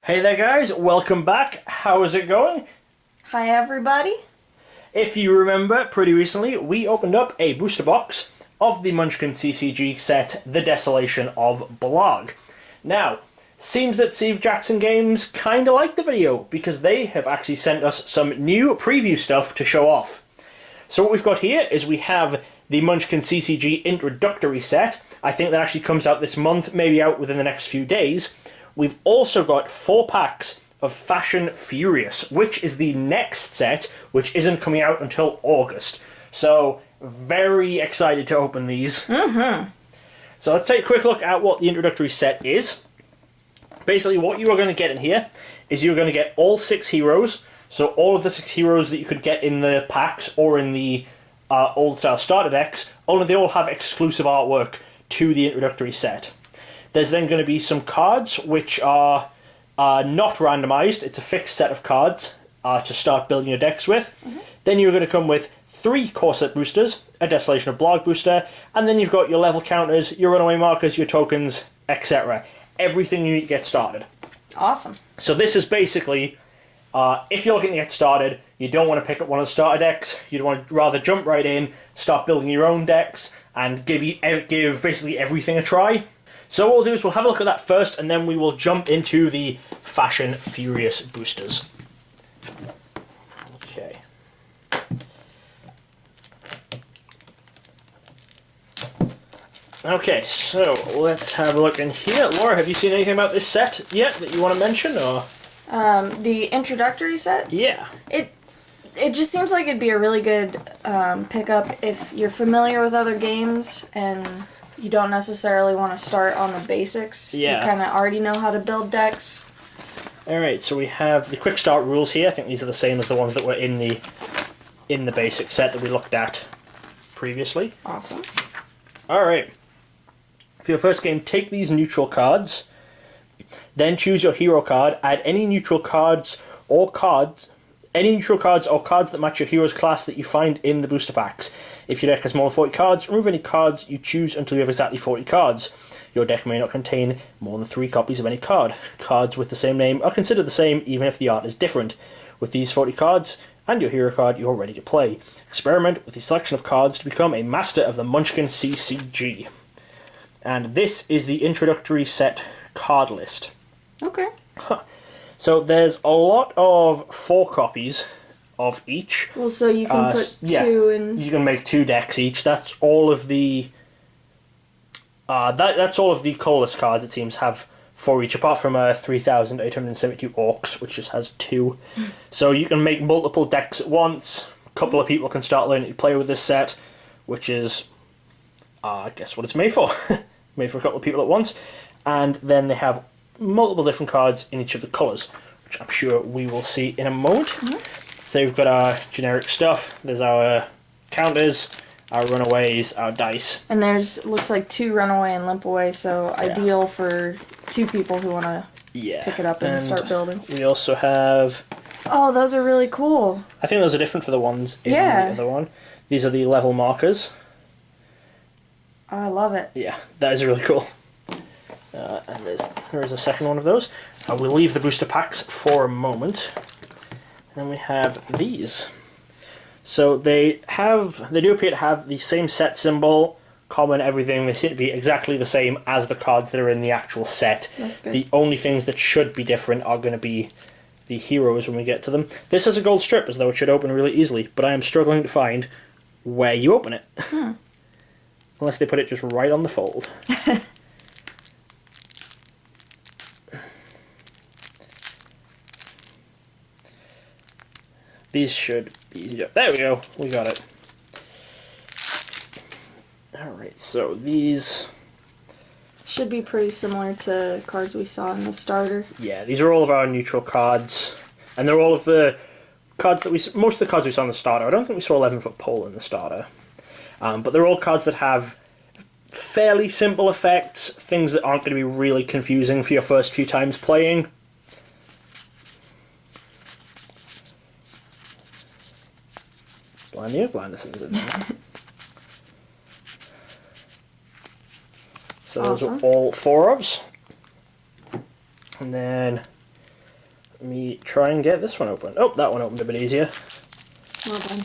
Hey there guys, welcome back. How is it going? Hi everybody. If you remember, pretty recently we opened up a booster box of the Munchkin CCG set, The Desolation of Blarg. Now, seems that Steve Jackson Games kinda liked the video because they have actually sent us some new preview stuff to show off. So what we've got here is we have the Munchkin CCG Introductory Set. I think that actually comes out this month, maybe out within the next few days. We've also got 4 packs of Fashion Furious, which is the next set, which isn't coming out until August. So, very excited to open these. So let's take a quick look at what the introductory set is. Basically, what you are going to get in here is you're going to get all 6 heroes. So all of the 6 heroes that you could get in the packs or in the old-style starter decks, only they all have exclusive artwork to the introductory set. There's then going to be some cards which are not randomized. It's a fixed set of cards to start building your decks with. Then you're going to come with 3 core set boosters, a Desolation of Blarg booster, and then you've got your level counters, your runaway markers, your tokens, etc. Everything you need to get started. Awesome. So this is basically, if you're looking to get started, you don't want to pick up one of the starter decks, you'd want to rather jump right in, start building your own decks, and give basically everything a try. So what we'll do is we'll have a look at that first, and then we will jump into the Fashion Furious boosters. Okay. Okay, so let's have a look in here. Laura, have you seen anything about this set yet that you want to mention, or? The introductory set? Yeah. It just seems like it'd be a really good pickup if you're familiar with other games and you don't necessarily want to start on the basics. Yeah. You kind of already know how to build decks. Alright, so we have the quick start rules here. I think these are the same as the ones that were in the basic set that we looked at previously. Awesome. Alright. For your first game, take these neutral cards. Then choose your hero card. Add any neutral cards or cards that match your hero's class that you find in the booster packs. If your deck has more than 40 cards, remove any cards you choose until you have exactly 40 cards. Your deck may not contain more than 3 copies of any card. Cards with the same name are considered the same even if the art is different. With these 40 cards and your hero card, you're ready to play. Experiment with the selection of cards to become a master of the Munchkin CCG. And this is the introductory set card list. Okay. So there's a lot of 4 copies of each. Well, so you can put 2 in. You can make 2 decks each. That's all of the that's all of the colorless cards it seems have for each, apart from 3,872 orcs, which just has 2. So you can make multiple decks at once. A couple of people can start learning to play with this set, which is I guess what it's made for. Made for a couple of people at once. And then they have multiple different cards in each of the colours, which I'm sure we will see in a moment. So we've got our generic stuff. There's our counters, our runaways, our dice. And there's, looks like 2 runaway and limp away, so ideal for 2 people who want to pick it up and start building. We also have... Oh, those are really cool. I think those are different for the ones in the other one. These are the level markers. Oh, I love it. Yeah, that is really cool. And there is a second one of those. We'll leave the booster packs for a moment. Then we have these. So they do appear to have the same set symbol, common, everything. They seem to be exactly the same as the cards that are in the actual set. That's good. The only things that should be different are going to be the heroes when we get to them. This has a gold strip, as though it should open really easily, but I am struggling to find where you open it. Unless they put it just right on the fold. These should be easy. There we go. We got it. Alright, so these... Should be pretty similar to cards we saw in the starter. Yeah, these are all of our neutral cards. And they're all of the cards that most of the cards we saw in the starter. I don't think we saw 11-foot pole in the starter. But they're all cards that have fairly simple effects, things that aren't going to be really confusing for your first few times playing. Blind News Blinderson's in there. So those are all 4 ofs. And then Let me try and get this one open. Oh, that one opened a bit easier. Well done.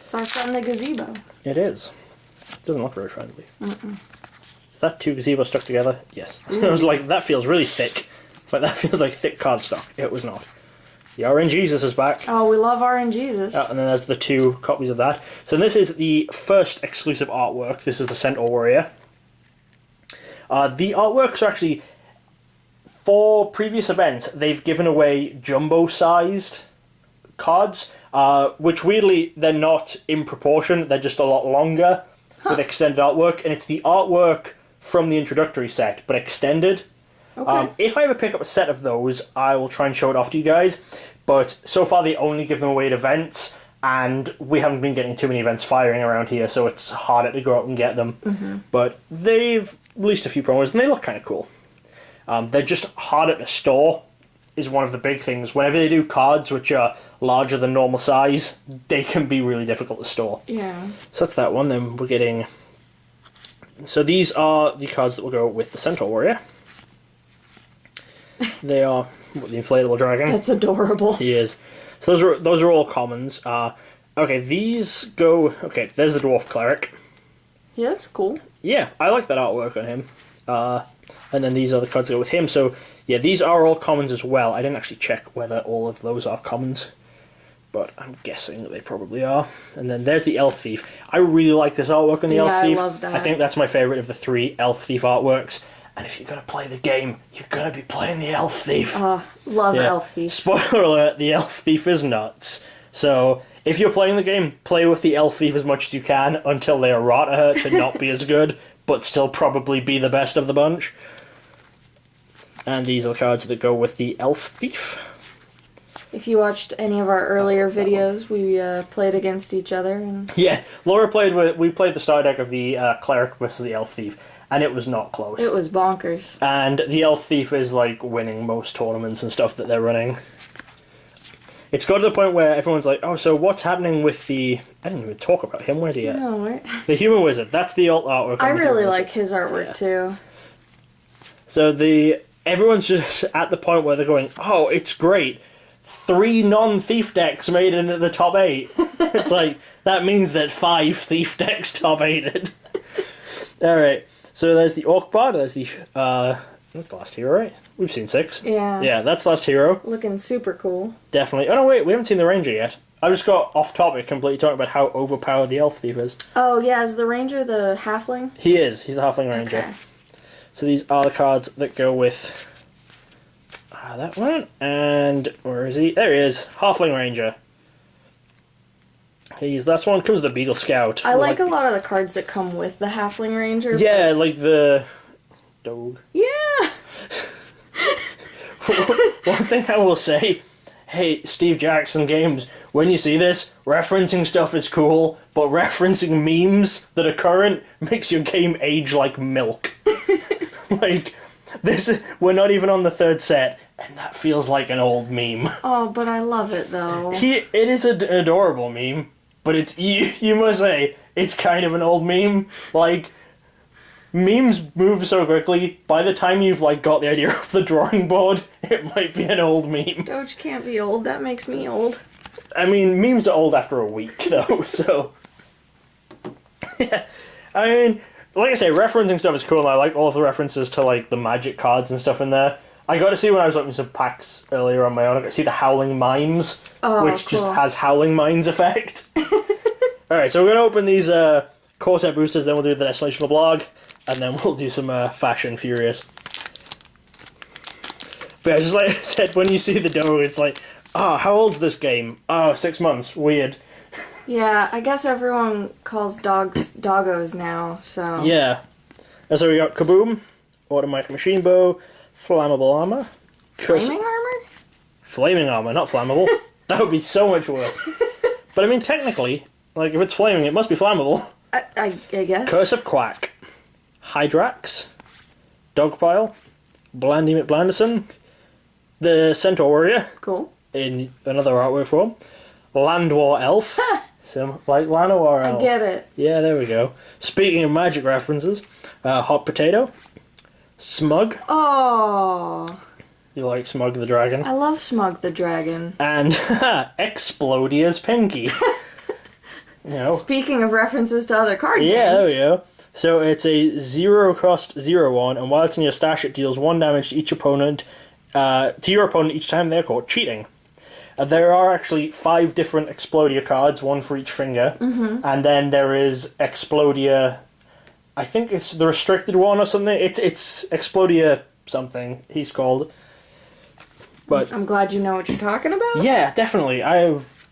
It's our friend the gazebo. It is. It doesn't look very friendly. Is that two gazebos stuck together? Yes. I was like, that feels really thick. But that feels like thick cardstock. It was not. The RNGesus is back. Oh, we love RNGesus. And then there's the two copies of that. So this is the first exclusive artwork. This is the Centaur Warrior. The artworks are actually, for previous events, they've given away jumbo-sized cards, which weirdly, they're not in proportion. They're just a lot longer with extended artwork. And it's the artwork from the introductory set, but extended. Okay. If I ever pick up a set of those, I will try and show it off to you guys. But so far, they only give them away at events, and we haven't been getting too many events firing around here, so it's harder to go out and get them. But they've released a few promos, and they look kind of cool. They're just harder to store, is one of the big things. Whenever they do cards which are larger than normal size, they can be really difficult to store. Yeah. So that's that one. Then we're getting... So these are the cards that will go with the Centaur Warrior. They are the inflatable dragon. That's adorable. He is. So those are all commons. Okay, these go... Okay, there's the Dwarf Cleric. He looks cool. Yeah, I like that artwork on him. And then these are the cards that go with him. So, yeah, these are all commons as well. I didn't actually check whether all of those are commons, but I'm guessing they probably are. And then there's the Elf Thief. I really like this artwork on the Elf Thief. I love that. I think that's my favourite of the 3 Elf Thief artworks. And if you're going to play the game, you're going to be playing the Elf Thief. Love Elf Thief. Spoiler alert, the Elf Thief is nuts. So, if you're playing the game, play with the Elf Thief as much as you can until they errata her to not be as good, but still probably be the best of the bunch. And these are the cards that go with the Elf Thief. If you watched any of our earlier videos, we played against each other. And Yeah, Laura we played the star deck of the Cleric versus the Elf Thief, and it was not close. it was bonkers. And the Elf Thief is like winning most tournaments and stuff that they're running. It's got to the point where everyone's like, oh, so what's happening with the... I didn't even talk about him. Where's he at? No, right? The Human Wizard. That's the alt artwork. I on the really Human like Wizard. his artwork too. So everyone's just at the point where they're going, oh, it's great. 3 non-thief decks made it into the top 8. It's like, that means that 5 thief decks top 8'd. Alright, so there's the Orc Bard, there's the, that's the last hero, right? We've seen 6. Yeah. Yeah, that's the last hero. Looking super cool. Definitely. Oh no, wait, we haven't seen the Ranger yet. I just got off topic completely talking about how overpowered the Elf Thief is. Oh yeah, is the Ranger the halfling? He is, he's the Halfling Ranger. Okay. So these are the cards that go with that one, and where is he? There he is, Halfling Ranger. That one comes with the Beagle Scout. I like a lot of the cards that come with the halfling ranger. Yeah, like the dog. Yeah. One thing I will say, hey, Steve Jackson Games, when you see this, referencing stuff is cool, but referencing memes that are current makes your game age like milk. Like, we're not even on the 3rd set, and that feels like an old meme. Oh, but I love it though. It is an adorable meme, but it's you must say, it's kind of an old meme. Like, memes move so quickly, by the time you've like got the idea of the drawing board, it might be an old meme. Doge can't be old, that makes me old. I mean, memes are old after a week, though, so... Yeah, I mean, like I say, referencing stuff is cool, and I like all of the references to, like, the magic cards and stuff in there. I got to see when I was opening some packs earlier on my own, I got to see the Howling Mimes, which cool. just has Howling Mines effect. Alright, so we're going to open these core set boosters, then we'll do the Desolational Blog, and then we'll do some Fashion Furious. But yeah, just like I said, when you see the dough, it's like, oh, how old's this game? Oh, 6 months. Weird. Yeah, I guess everyone calls dogs doggos now, so... Yeah. And so we got Kaboom, Automatic Machine Bow, Flammable Armor. Flaming armor? Flaming Armor, not flammable. That would be so much worse. But I mean, technically, like, if it's flaming, it must be flammable. I guess. Curse of Quack, Hydrax, Dogpile, Blandy McBlanderson, the Centaur Warrior, Cool. in another artwork form, Land War Elf, like Land War Elf. I get it. Yeah, there we go. Speaking of magic references, Hot Potato, Smug, Oh. You like Smug the Dragon? I love Smug the Dragon. And Explodia's Pinky. You know. Speaking of references to other card games. Yeah, there we go. So it's a 0-cost 0/1, and while it's in your stash, it deals 1 damage to each opponent, to your opponent each time they're caught cheating. There are actually 5 different Explodia cards, 1 for each finger, and then there is Explodia. I think it's the restricted one or something. It's Explodia something he's called. But I'm glad you know what you're talking about. yeah, definitely. I've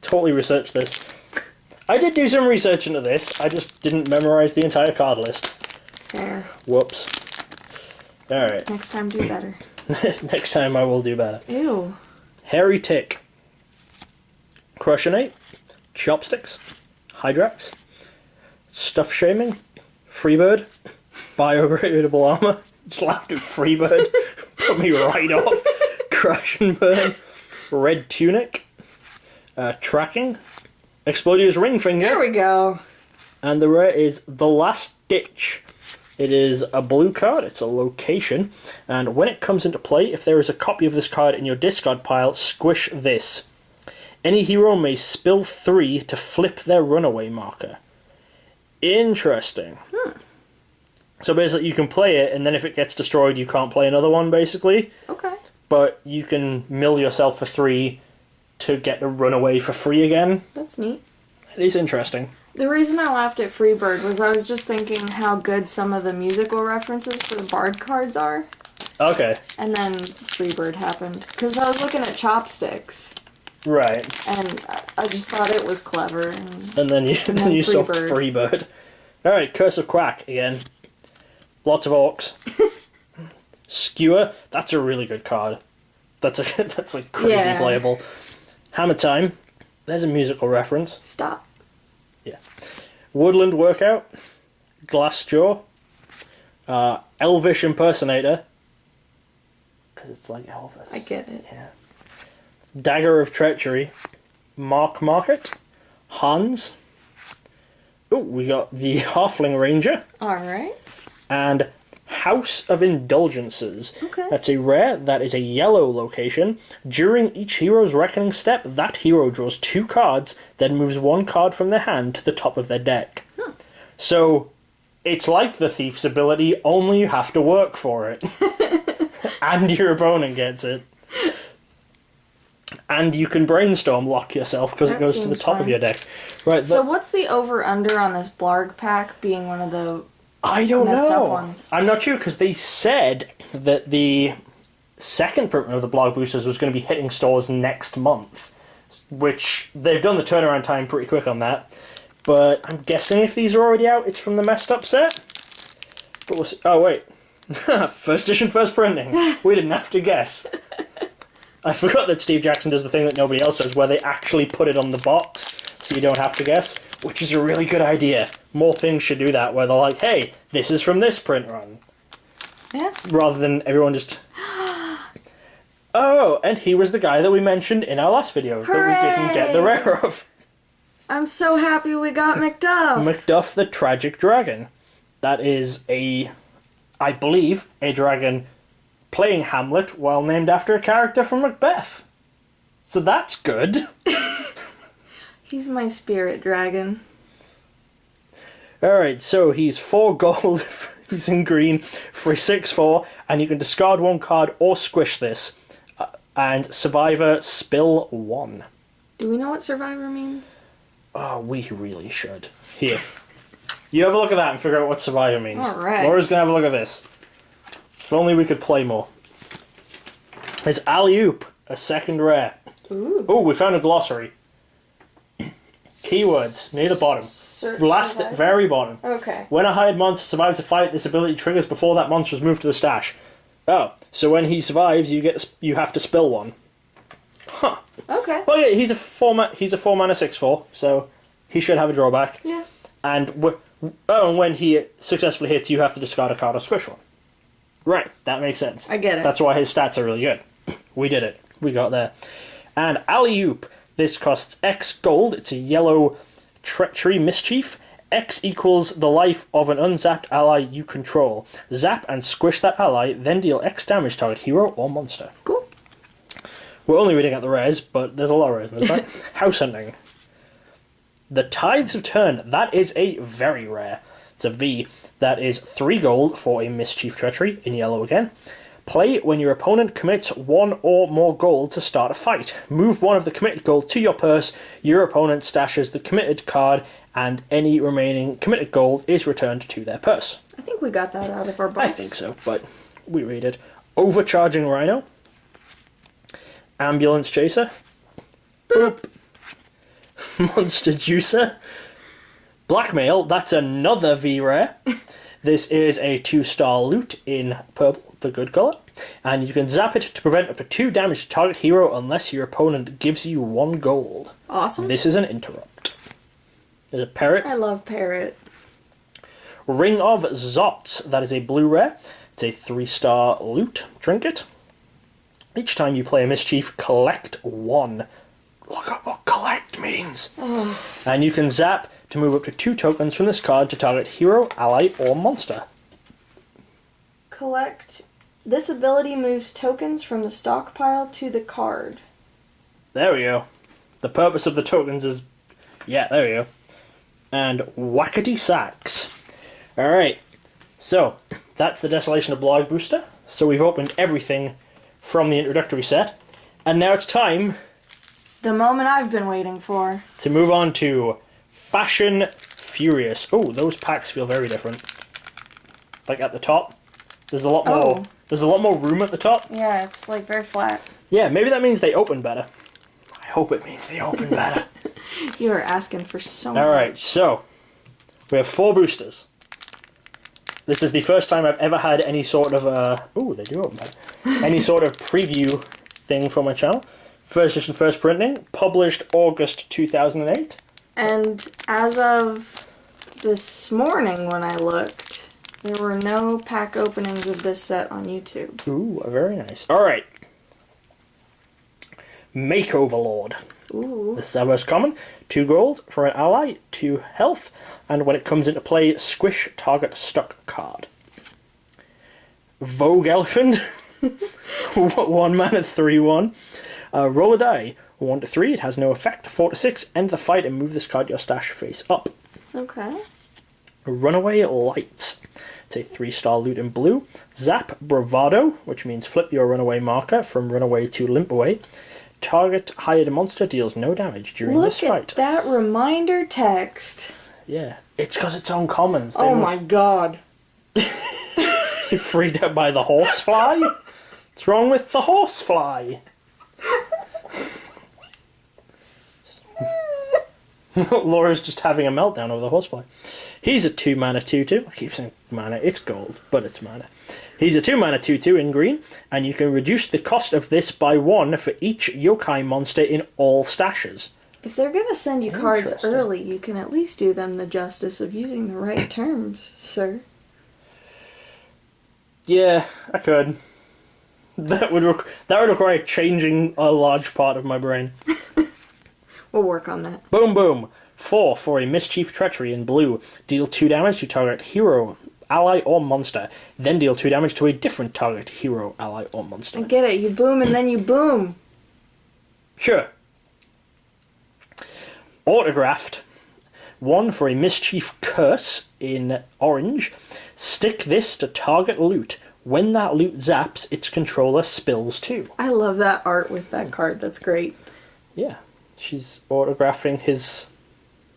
totally researched this. I did do some research into this. I just didn't memorize the entire card list. Fair. Whoops. Alright. Next time, do better. Next time I will do better. Ew. Hairy Tick. Crushionate. Chopsticks. Hydrax. Stuff Shaming. Freebird. Biodegradable Armor. Just laughed at Freebird. Put me right off. Crush and Burn. Red Tunic. Tracking. Explodia's Ring Finger. There we go. And the rare is The Last Ditch. It is a blue card, it's a location, and when it comes into play, if there is a copy of this card in your discard pile, squish this. Any hero may spill 3 to flip their runaway marker. Interesting. So basically you can play it, and then if it gets destroyed, you can't play another one, basically. Okay. But you can mill yourself for 3 to get the runaway for free again. That's neat. It is interesting. The reason I laughed at Freebird was I was just thinking how good some of the musical references for the Bard cards are. Okay. And then Freebird happened. Because I was looking at Chopsticks. Right. And I just thought it was clever. And then you saw Freebird. Freebird. Alright, Curse of Quack again. Lots of orcs. Skewer, that's a really good card. That's a crazy playable. Hammer Time, there's a musical reference. Stop. Yeah. Woodland Workout. Glassjaw. Elvish Impersonator. Because it's like Elvis. I get it. Yeah. Dagger of Treachery. Market. Hans. Oh, we got the Halfling Ranger. Alright. And House of Indulgences. Okay. That's a rare. That is a yellow location. During each hero's reckoning step, that hero draws 2 cards, then moves 1 card from their hand to the top of their deck. So, it's like the Thief's ability, only you have to work for it. And your opponent gets it. And you can brainstorm lock yourself because it goes to the top of your deck. Right. So what's the over-under on this Blarg pack being one of the I don't messed know. up ones? I'm not sure because they said that the second print of the blog boosters was going to be hitting stores next month, which they've done the turnaround time pretty quick on that. But I'm guessing if these are already out, it's from the messed up set. But we'll see. Oh wait, first edition, first printing. We didn't have to guess. I forgot that Steve Jackson does the thing that nobody else does, where they actually put it on the box, so you don't have to guess, which is a really good idea. More things should do that, where they're like, hey, this is from this print run. Yeah. Rather than everyone just... Oh, and he was the guy that we mentioned in our last video that we didn't get the rare of. I'm so happy we got McDuff. McDuff the Tragic Dragon. That is I believe, a dragon playing Hamlet while named after a character from Macbeth. So that's good. He's my spirit dragon. Alright, so he's 4 gold, he's in green, for a 6/4, and you can discard 1 card or squish this. And Survivor, spill 1. Do we know what Survivor means? Oh, we really should. Here. You have a look at that and figure out what Survivor means. Alright. Laura's gonna have a look at this. If only we could play more. It's Alley-Oop, a second rare. Ooh. Oh, we found a glossary. Keywords, near the bottom. Last, Survivor? very bottom. Okay. When a hired monster survives a fight, this ability triggers before that monster is moved to the stash. Oh, so when he survives, you have to spill 1. Huh. Okay. Well, yeah, he's a 4 mana 6/4, so he should have a drawback. Yeah. And when he successfully hits, you have to discard a card or squish 1. Right, that makes sense. I get it. That's why his stats are really good. We did it. We got there. And Alley-Oop. This costs X gold. It's a yellow treachery mischief. X equals the life of an unzapped ally you control. Zap and squish that ally, then deal X damage to target hero or monster. Cool. We're only reading out the rares, but there's a lot of rares in this, right? House Hunting. The Tides of Turn. That is a very rare. It's a V. That is 3 gold for a Mischief Treachery, in yellow again. Play when your opponent commits 1 or more gold to start a fight. Move 1 of the committed gold to your purse. Your opponent stashes the committed card, and any remaining committed gold is returned to their purse. I think we got that out of our box. I think so, but we read it. Overcharging Rhino. Ambulance Chaser. Boop. Monster Juicer. Blackmail, that's another V-Rare. This is a 2-star loot in purple, the good colour. And you can zap it to prevent up to 2 damage to target hero unless your opponent gives you 1 gold. Awesome. This is an interrupt. There's a Parrot. I love Parrot. Ring of Zots, that is a blue rare. It's a 3-star loot trinket. Each time you play a Mischief, collect 1. Look at what collect means. Oh. And you can zap to move up to 2 tokens from this card to target hero, ally, or monster. Collect. This ability moves tokens from the stockpile to the card. There we go. The purpose of the tokens is... Yeah, there we go. And Whackety Sacks. Alright, so that's the Desolation of Blag booster. So we've opened everything from the introductory set. And now it's time... The moment I've been waiting for. to move on to Fashion Furious. Oh, those packs feel very different. Like at the top, there's a lot more. Oh. There's a lot more room at the top. Yeah, it's like very flat. Yeah, maybe that means they open better. I hope it means they open better. You are asking for so much. All right, so we have 4 boosters. This is the first time I've ever had any sort of oh, they do open better. Any sort of preview thing for my channel. First edition, first printing, published August 2008. And as of this morning when I looked, there were no pack openings of this set on YouTube. Ooh, very nice. Alright. Make Overlord. Ooh. This is our most common. 2 gold for an ally, 2 health, and when it comes into play, squish target stuck card. Vogue Elephant. 1 mana, 3/1. Roll a die. 1 to 3, it has no effect. 4 to 6, end the fight and move this card to your stash face up. Okay. Runaway Lights. It's a 3-star loot in blue. Zap Bravado, which means flip your runaway marker from runaway to limp away. Target hired monster deals no damage during this fight. Look at that reminder text. Yeah. It's because it's uncommons. Oh my god. You're freaked out by the horsefly? What's wrong with the horsefly? Laura's just having a meltdown over the horsefly. He's a 2 mana 2/2. I keep saying mana, it's gold, but it's mana. He's a 2 mana 2/2 in green, and you can reduce the cost of this by 1 for each yokai monster in all stashes. If they're gonna send you cards Interesting. early, you can at least do them the justice of using the right terms, sir. Yeah, I could. That would require changing a large part of my brain. We'll work on that. Boom boom. 4 for a Mischief Treachery in blue. Deal 2 damage to target hero, ally, or monster. Then deal 2 damage to a different target hero, ally, or monster. I get it. You boom and then you boom. Sure. Autographed. 1 for a Mischief Curse in orange. Stick this to target loot. When that loot zaps, its controller spills 2. I love that art with that card. That's great. Yeah. She's autographing his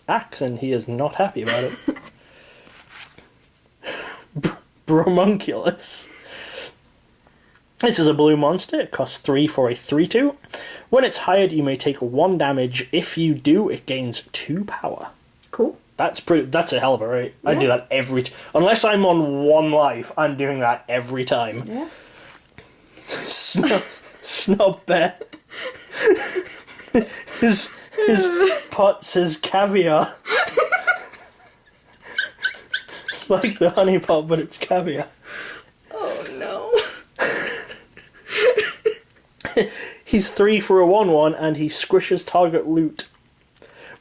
axe and he is not happy about it. Bromunculus. This is a blue monster. It costs 3 for a 3/2. When it's hired, you may take 1 damage. If you do, it gains 2 power. Cool. That's a hell of a rate. I do Yeah. that every unless I'm on 1 life, I'm doing that every time. Yeah. Snob bear. his pots, his caviar. Like the honey pot, but it's caviar. Oh no. He's 3 for a 1/1 and he squishes target loot.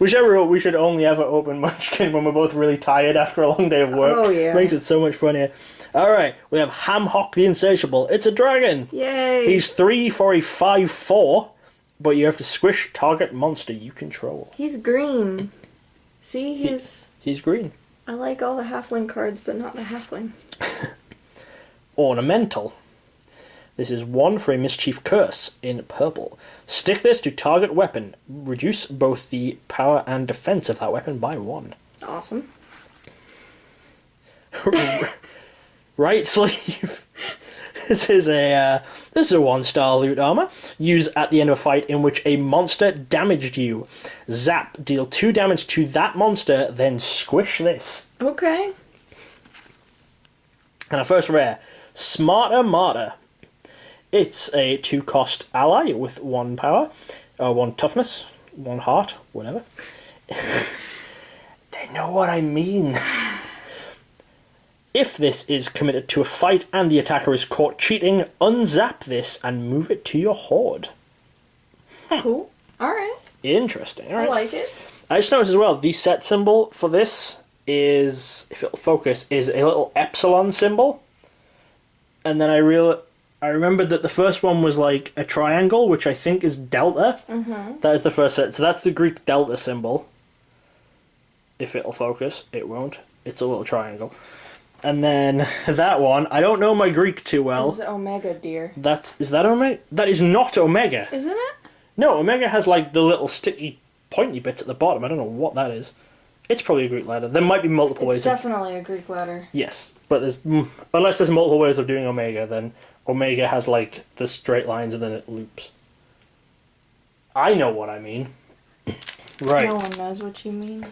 Whichever we should only ever open Munchkin when we're both really tired after a long day of work. Oh, yeah. Makes it so much funnier. Alright, we have Hamhock the Insatiable. It's a dragon. Yay! He's 3 for a 5/4, but you have to squish target monster you control. He's green. See, He's green. I like all the halfling cards, but not the halfling. Ornamental. This is 1 for a Mischief Curse in purple. Stick this to target weapon. Reduce both the power and defense of that weapon by 1. Awesome. Right sleeve. This is a 1-star loot armor. Use at the end of a fight in which a monster damaged you. Zap. Deal 2 damage to that monster, then squish this. Okay. And our first rare, Smarter Martyr. It's a 2-cost ally with 1 power, 1 toughness, 1 heart, whatever. They know what I mean. If this is committed to a fight and the attacker is caught cheating, unzap this and move it to your horde. Cool. Alright. Interesting. All right. I like it. I just noticed as well, the set symbol for this is, if it'll focus, is a little epsilon symbol. And then I remembered that the first one was like a triangle, which I think is delta. Mm-hmm. That is the first set. So that's the Greek delta symbol. If it'll focus, it won't. It's a little triangle. And then that one, I don't know my Greek too well. This is Omega, dear. Is that Omega? That is not Omega. Isn't it? No, Omega has like the little sticky, pointy bits at the bottom. I don't know what that is. It's probably a Greek letter. There might be multiple ways. It's definitely a Greek letter. Yes, but unless there's multiple ways of doing Omega, then Omega has like the straight lines and then it loops. I know what I mean. Right. No one knows what you mean.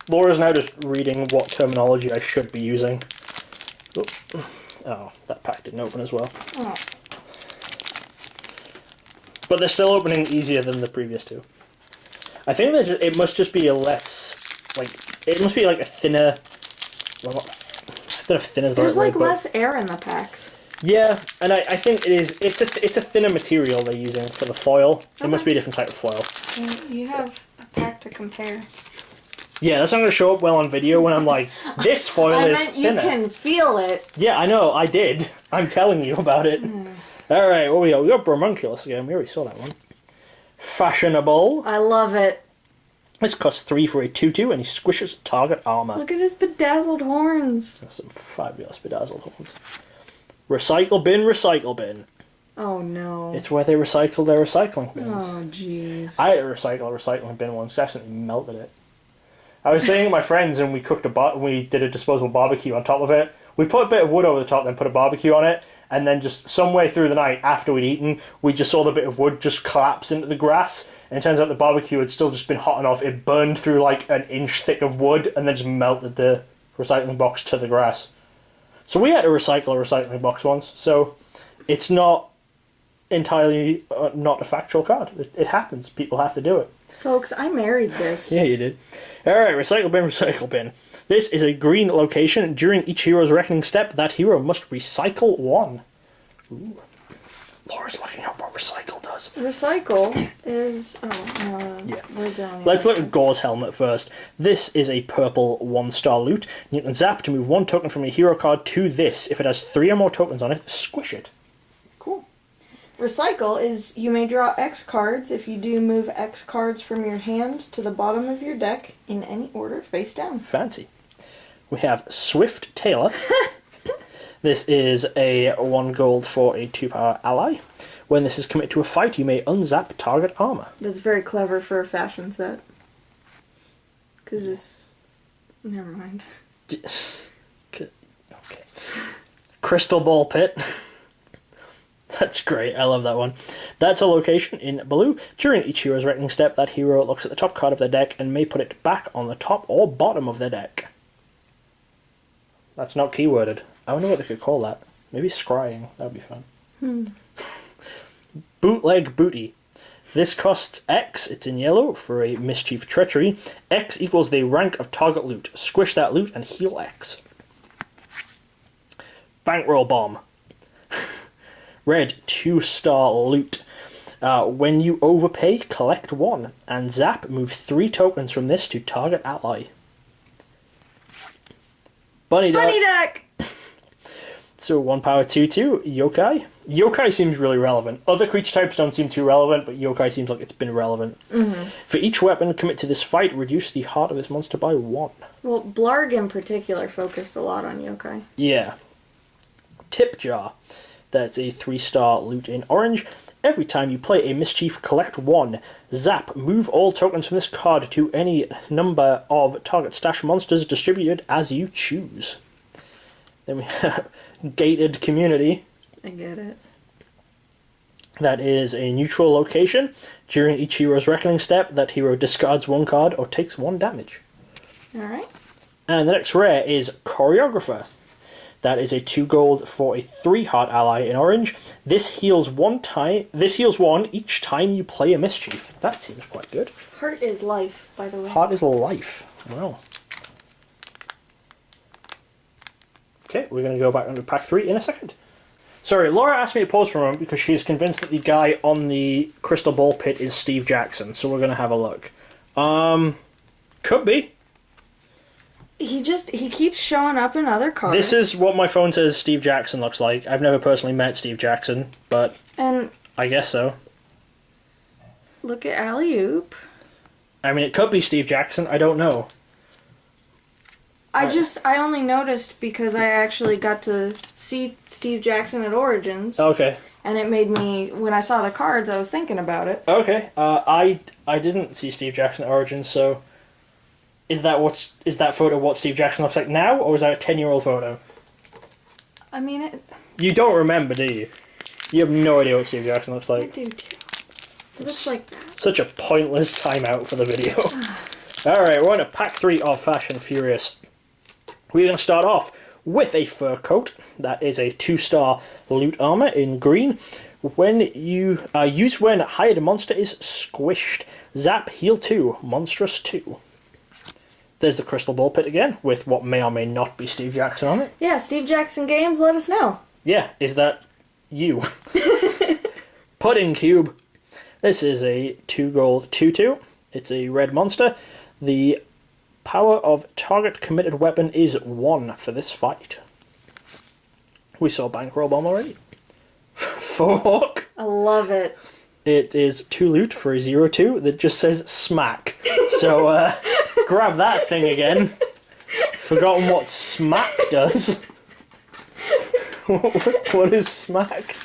Laura's now just reading what terminology I should be using. Oh, that pack didn't open as well. Oh. But they're still opening easier than the previous two. I think it must just be a less, like, it must be like a thinner, well, not, I don't know if thinner is the right There's like word, but- less air in the packs. Yeah, and I think it's a thinner material they're using for the foil. It must be a different type of foil. You have a pack to compare. Yeah, that's not going to show up well on video when I'm like, this foil I is meant you thinner. can feel it. Yeah, I know, I did. I'm telling you about it. Alright, what we got? We got Bromunculus again. We already saw that one. Fashionable. I love it. This costs 3 for a 2/2 and he squishes target armor. Look at his bedazzled horns. That's some fabulous bedazzled horns. Recycle bin, recycle bin. Oh no. It's where they recycle their recycling bins. Oh jeez. I had to recycle a recycling bin once. I accidentally melted it. I was staying with my friends and we cooked we did a disposable barbecue on top of it. We put a bit of wood over the top, then put a barbecue on it, and then just some way through the night after we'd eaten, we just saw the bit of wood just collapse into the grass. And it turns out the barbecue had still just been hot enough. It burned through like an inch thick of wood and then just melted the recycling box to the grass. So we had to recycle a recycling box once. So it's not entirely not a factual card. It happens. People have to do it. Folks, I married this. Yeah, you did. Alright, recycle bin, recycle bin. This is a green location. During each hero's reckoning step, that hero must recycle 1. Ooh. Laura's looking up what recycle does. Recycle is... Yeah. Words are on the Let's other look at Gore's helmet first. This is a purple 1-star loot. You can zap to move 1 token from a hero card to this. If it has 3 or more tokens on it, squish it. Cool. Recycle is you may draw X cards. If you do, move X cards from your hand to the bottom of your deck in any order, face down. Fancy. We have Swift Tailor. This is a 1 gold for a 2-power ally. When this is committed to a fight, you may unzap target armor. That's very clever for a fashion set. Because this... Never mind. Okay. Crystal Ball Pit. That's great. I love that one. That's a location in blue. During each hero's reckoning step, that hero looks at the top card of their deck and may put it back on the top or bottom of their deck. That's not keyworded. I wonder what they could call that. Maybe scrying. That would be fun. Bootleg Booty. This costs X. It's in yellow for a Mischief Treachery. X equals the rank of target loot. Squish that loot and heal X. Bankroll Bomb. Red 2-star loot. When you overpay, collect 1, and zap, move 3 tokens from this to target ally. Bunny Duck. Bunny Duck! So 1 power 2/2, Yokai. Yokai seems really relevant. Other creature types don't seem too relevant, but Yokai seems like it's been relevant. Mm-hmm. For each weapon commit to this fight, reduce the heart of this monster by 1. Well, Blarg in particular focused a lot on yokai. Yeah. Tip Jar. That's a 3-star loot in orange. Every time you play a Mischief, collect 1. Zap, move all tokens from this card to any number of target stash monsters distributed as you choose. Then we have Gated Community. I get it. That is a neutral location. During each hero's reckoning step, that hero discards 1 card or takes 1 damage. Alright. And the next rare is Choreographer. That is a 2 gold for a 3-heart ally in orange. This heals 1 each time you play a Mischief. That seems quite good. Heart is life, by the way. Heart is life. Wow. Okay, we're going to go back into pack 3 in a second. Sorry, Laura asked me to pause for a moment because she's convinced that the guy on the crystal ball pit is Steve Jackson, so we're going to have a look. Could be. He keeps showing up in other cards. This is what my phone says Steve Jackson looks like. I've never personally met Steve Jackson, but and I guess so. Look at Alley-Oop. I mean, it could be Steve Jackson, I don't know. I only noticed because I actually got to see Steve Jackson at Origins. Okay. And it made me, when I saw the cards, I was thinking about it. Okay. I didn't see Steve Jackson at Origins, so is that photo what Steve Jackson looks like now, or is that a 10-year-old photo? I mean, You don't remember, do you? You have no idea what Steve Jackson looks I like. do too. It looks like that. Such a pointless timeout for the video. Alright, we're on to pack 3 of Fast and Furious. We're going to start off with a fur coat. That is a 2-star loot armor in green. When you use when hired monster is squished. Zap, heal 2, monstrous 2. There's the crystal ball pit again, with what may or may not be Steve Jackson on it. Yeah, Steve Jackson Games, let us know. Yeah, is that you? Pudding Cube. This is a 2 gold 2/2. It's a red monster. The power of target committed weapon is 1 for this fight. We saw Bankroll Bomb already. Fork. I love it. It is 2 loot for a 0/2 that just says smack. So grab that thing again. Forgotten what smack does. What is smack?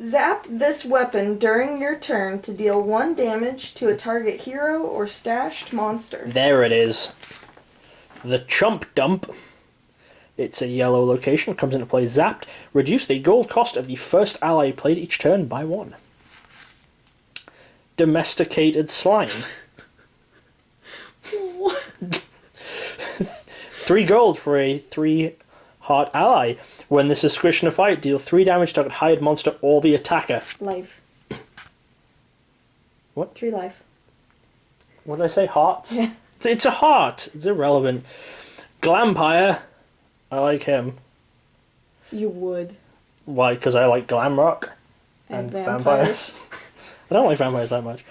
Zap this weapon during your turn to deal 1 damage to a target hero or stashed monster. There it is. The Chump Dump. It's a yellow location. Comes into play zapped. Reduce the gold cost of the first ally played each turn by 1. Domesticated Slime. 3 gold for a 3-heart ally. When this is squished in a fight, deal 3 damage to a hired monster or the attacker. Life. What? 3 life. What did I say? Hearts? Yeah. It's a heart. It's irrelevant. Glampire. I like him. You would. Why? Because I like glam rock And vampires. I don't like vampires that much.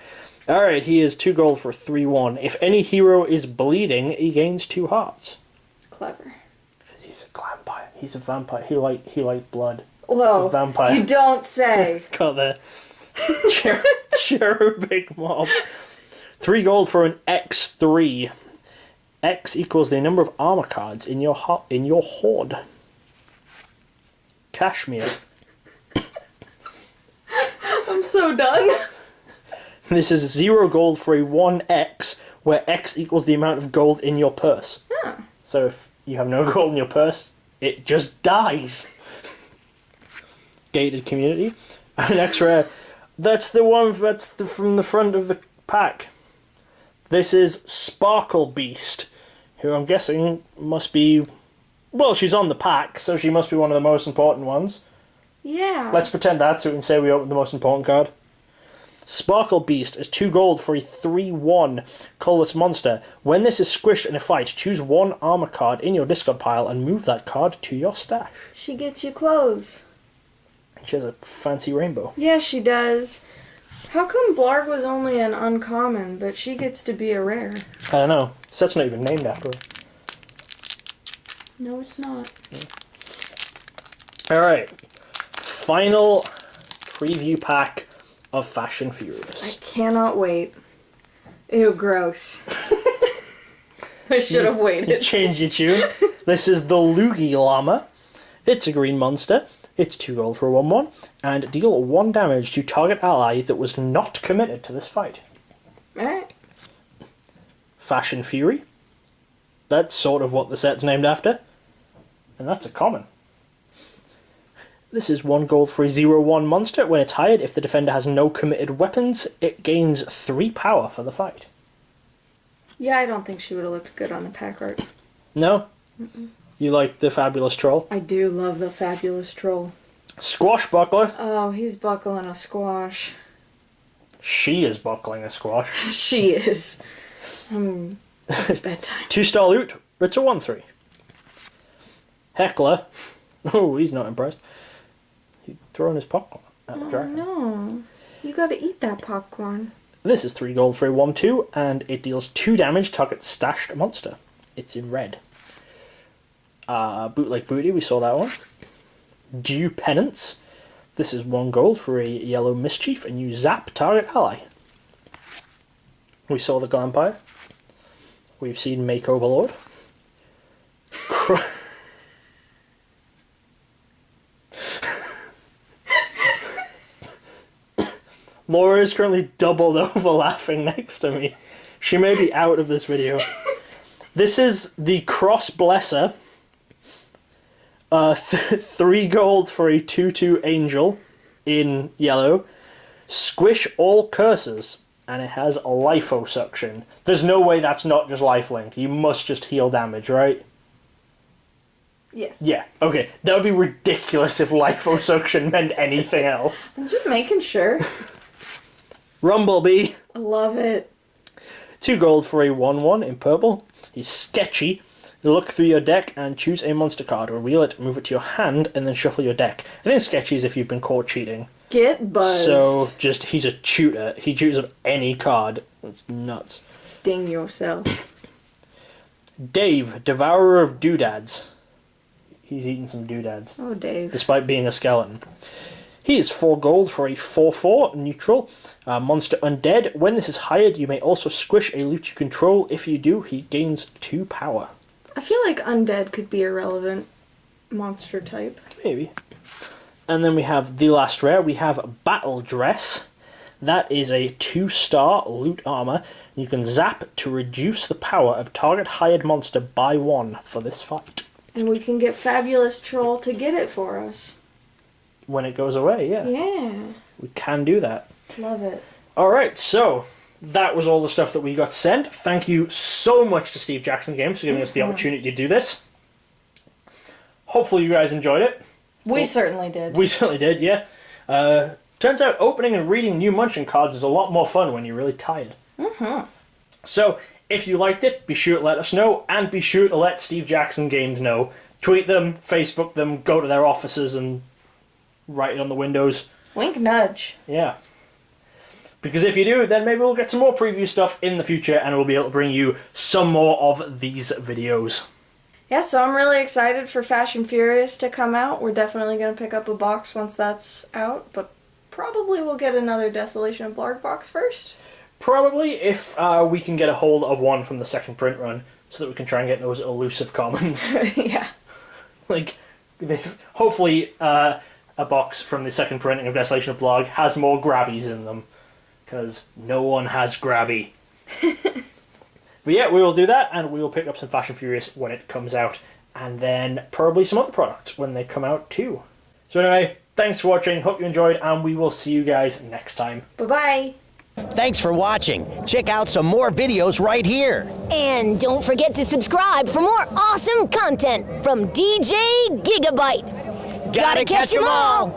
Alright, he is 2 gold for 3/1. If any hero is bleeding, he gains 2 hearts. Clever. Because he's a glampire. He's a vampire. He like blood. Whoa. A vampire. You don't say. Got the cherubic mob. 3 gold for an X3. X equals the number of armor cards in your hoard. Cashmere. I'm so done. This is 0 gold for a 1X, where X equals the amount of gold in your purse. Oh. So if you have no gold in your purse, it just dies. Gated Community. And next rare. That's the one from the front of the pack. This is Sparkle Beast, who I'm guessing must be... Well, she's on the pack, so she must be one of the most important ones. Yeah. Let's pretend that so we can say we opened the most important card. Sparkle Beast is 2 gold for a 3/1 colorless monster. When this is squished in a fight, choose 1 armor card in your discard pile and move that card to your stash. She gets you clothes. She has a fancy rainbow. Yeah, she does. How come Blarg was only an uncommon, but she gets to be a rare? I don't know. Set's not even named after her. No, it's not. Alright. Final preview pack of Fashion Furious. I cannot wait. Ew, gross. I should have You waited. changed your tune. This is the Loogie Llama. It's a green monster. It's 2 gold for a 1/1, and deal 1 damage to target ally that was not committed to this fight. Alright. Fashion Fury. That's sort of what the set's named after. And that's a common. This is 1 gold for a 0/1 monster. When it's hired, if the defender has no committed weapons, it gains 3 power for the fight. Yeah, I don't think she would have looked good on the pack art. No? You like the Fabulous Troll? I do love the Fabulous Troll. Squashbuckler. Oh, he's buckling a squash. She is buckling a squash. She is. It's bedtime. 2-star loot. It's a 1/3. Heckler. Oh, he's not impressed. He's throwing his popcorn at the dragon. No. You gotta eat that popcorn. This is 3 gold for a 1/2, and it deals 2 damage to target stashed monster. It's in red. Bootleg Booty, we saw that one. Due Penance. This is 1 gold for a yellow mischief, and you zap target ally. We saw the Glampire. We've seen Make Overlord. Laura is currently doubled over laughing next to me. She may be out of this video. This is the Cross Blesser. 3 gold for a 2/2 angel in yellow. Squish all curses. And it has liposuction. There's no way that's not just lifelink. You must just heal damage, right? Yes. Yeah, okay. That would be ridiculous if liposuction meant anything else. I'm just making sure. Rumblebee. I love it. 2 gold for a 1/1 in purple. He's sketchy. Look through your deck and choose a monster card. Reveal it, move it to your hand, and then shuffle your deck. I think sketchy is if you've been caught cheating. Get buzzed. So, he's a tutor. He chooses up any card. That's nuts. Sting yourself. Dave, Devourer of Doodads. He's eating some doodads. Oh, Dave. Despite being a skeleton. He is 4 gold for a 4/4 neutral. Monster Undead. When this is hired, you may also squish a loot you control. If you do, he gains 2 power. I feel like Undead could be a relevant monster type. Maybe. And then we have the last rare. We have Battle Dress. That is a 2-star loot armor. You can zap to reduce the power of target hired monster by 1 for this fight. And we can get Fabulous Troll to get it for us. When it goes away, yeah. Yeah. We can do that. Love it. Alright, so that was all the stuff that we got sent. Thank you so much to Steve Jackson Games for giving us the opportunity to do this. Hopefully you guys enjoyed it. We certainly did. We certainly did, yeah. Turns out opening and reading new Munchkin cards is a lot more fun when you're really tired. So, if you liked it, be sure to let us know, and be sure to let Steve Jackson Games know. Tweet them, Facebook them, go to their offices and write it on the windows. Wink nudge. Yeah. Because if you do, then maybe we'll get some more preview stuff in the future, and we'll be able to bring you some more of these videos. Yeah, so I'm really excited for Fashion Furious to come out. We're definitely going to pick up a box once that's out, but probably we'll get another Desolation of Blarg box first. Probably, if we can get a hold of one from the second print run, so that we can try and get those elusive commons. Yeah. Like, hopefully a box from the second printing of Desolation of Blarg has more grabbies in them, because no one has grabby. But yeah, we will do that, and we will pick up some Fashion Furious when it comes out, and then probably some other products when they come out too. So anyway, thanks for watching, hope you enjoyed, and we will see you guys next time. Bye-bye. Thanks for watching. Check out some more videos right here. And don't forget to subscribe for more awesome content from DJ Gigabyte. Gotta catch 'em all!